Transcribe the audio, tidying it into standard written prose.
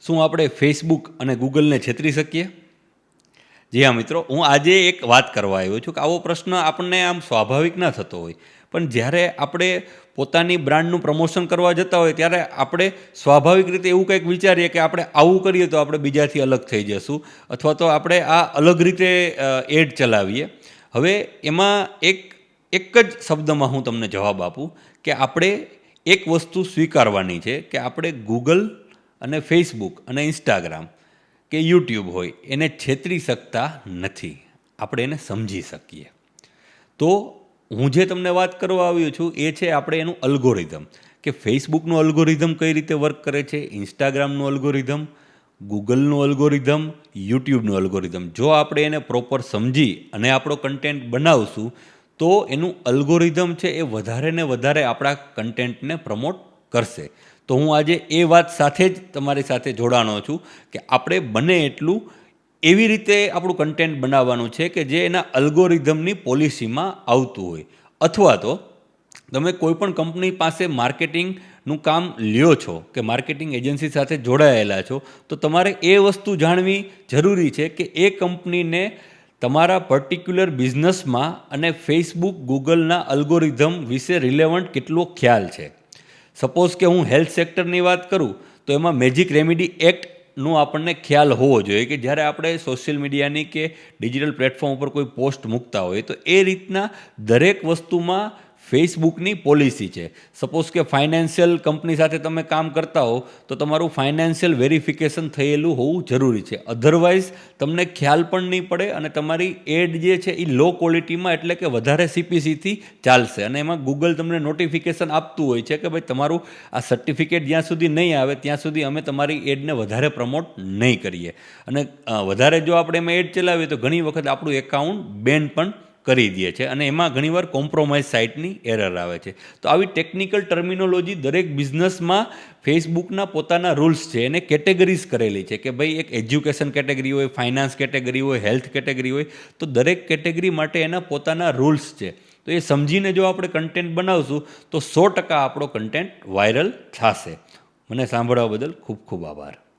શું આપણે ફેસબુક અને ગૂગલને છેતરી શકીએ? જી હા મિત્રો, હું આજે એક વાત કરવા આવ્યો છું કે આવો પ્રશ્ન આપણને આમ સ્વાભાવિક ના થતો હોય, પણ જ્યારે આપણે પોતાની બ્રાન્ડનું પ્રમોશન કરવા જતા હોય ત્યારે આપણે સ્વાભાવિક રીતે એવું કંઈક વિચારીએ કે આપણે આવું કરીએ તો આપણે બીજાથી અલગ થઈ જશું, અથવા તો આપણે આ અલગ રીતે એડ ચલાવીએ. હવે એમાં એક જ શબ્દમાં હું તમને જવાબ આપું કે આપણે એક વસ્તુ સ્વીકારવાની છે કે આપણે ગૂગલ અને ફેસબુક અને ઇન્સ્ટાગ્રામ કે યુટ્યુબ હોય એને છેતરી શકતા નથી. આપણે એને સમજી શકીએ. તો હું જે તમને વાત કરવા આવ્યો છું એ છે આપણે એનું અલ્ગોરિધમ, કે ફેસબુકનું અલ્ગોરિધમ કઈ રીતે વર્ક કરે છે, ઇન્સ્ટાગ્રામનું અલ્ગોરિધમ, ગૂગલનું અલ્ગોરિધમ, યુટ્યુબનું અલ્ગોરિધમ. જો આપણે એને પ્રોપર સમજી અને આપણો કન્ટેન્ટ બનાવશું તો એનું અલ્ગોરિધમ છે એ વધારે ને વધારે આપણા કન્ટેન્ટને પ્રમોટ કરશે. તો હું આજે એ વાત સાથે જ તમારી સાથે જોડાણો છું કે આપણે બને એટલું એવી રીતે આપણું કન્ટેન્ટ બનાવવાનું છે કે જે એના અલ્ગોરિધમની પોલિસીમાં આવતું હોય. અથવા તો તમે કોઈ પણ કંપની પાસે માર્કેટિંગનું કામ લ્યો છો કે માર્કેટિંગ એજન્સી સાથે જોડાયેલા છો, તો તમારે એ વસ્તુ જાણવી જરૂરી છે કે એ કંપનીને તમારા પર્ટિક્યુલર બિઝનેસમાં અને ફેસબુક ગૂગલના અલ્ગોરિધમ વિશે રિલેવન્ટ કેટલો ખ્યાલ છે. સપોઝ કે હું હેલ્થ સેક્ટરની વાત કરું તો એમાં મેજિક રેમેડી એક્ટનો આપણને ખ્યાલ હોવો જોઈએ કે જ્યારે આપણે સોશિયલ મીડિયાની કે ડિજિટલ પ્લેટફોર્મ ઉપર કોઈ પોસ્ટ મૂકતા હોય તો એ રીતના દરેક વસ્તુમાં ફેસબુકની પોલિસી છે. સપોઝ કે ફાઇનાન્શિયલ કંપની સાથે તમે કામ કરતા હો તો તમારું ફાઇનાન્શિયલ વેરિફિકેશન થયેલું હોવું જરૂરી છે. અધરવાઇઝ તમને ખ્યાલ પણ નહીં પડે અને તમારી એડ જે છે એ લો ક્વોલિટીમાં, એટલે કે વધારે CPCથી ચાલશે. અને એમાં ગૂગલ તમને નોટિફિકેશન આપતું હોય છે કે ભાઈ તમારું આ સર્ટિફિકેટ જ્યાં સુધી નહીં આવે ત્યાં સુધી અમે તમારી એડને વધારે પ્રમોટ નહીં કરીએ. અને વધારે જો આપણે એમાં એડ ચલાવીએ તો ઘણી વખત આપણું એકાઉન્ટ બેન પણ કરી દે છે અને એમાં ઘણીવાર કોમ્પ્રોમાઇઝ સાઇટની એરર આવે છે. તો આવી ટેકનિકલ ટર્મિનોલોજી દરેક બિઝનેસમાં ફેસબુકના પોતાના રૂલ્સ છે, એને કેટેગરીઝ કરેલી છે કે ભાઈ એક એજ્યુકેશન કેટેગરી હોય, ફાઇનાન્સ કેટેગરી હોય, હેલ્થ કેટેગરી હોય, તો દરેક કેટેગરી માટે એના પોતાના રૂલ્સ છે. તો એ સમજીને જો આપણે કન્ટેન્ટ બનાવશું તો 100% આપણો કન્ટેન્ટ વાયરલ થશે. મને સાંભળવા બદલ ખૂબ ખૂબ આભાર.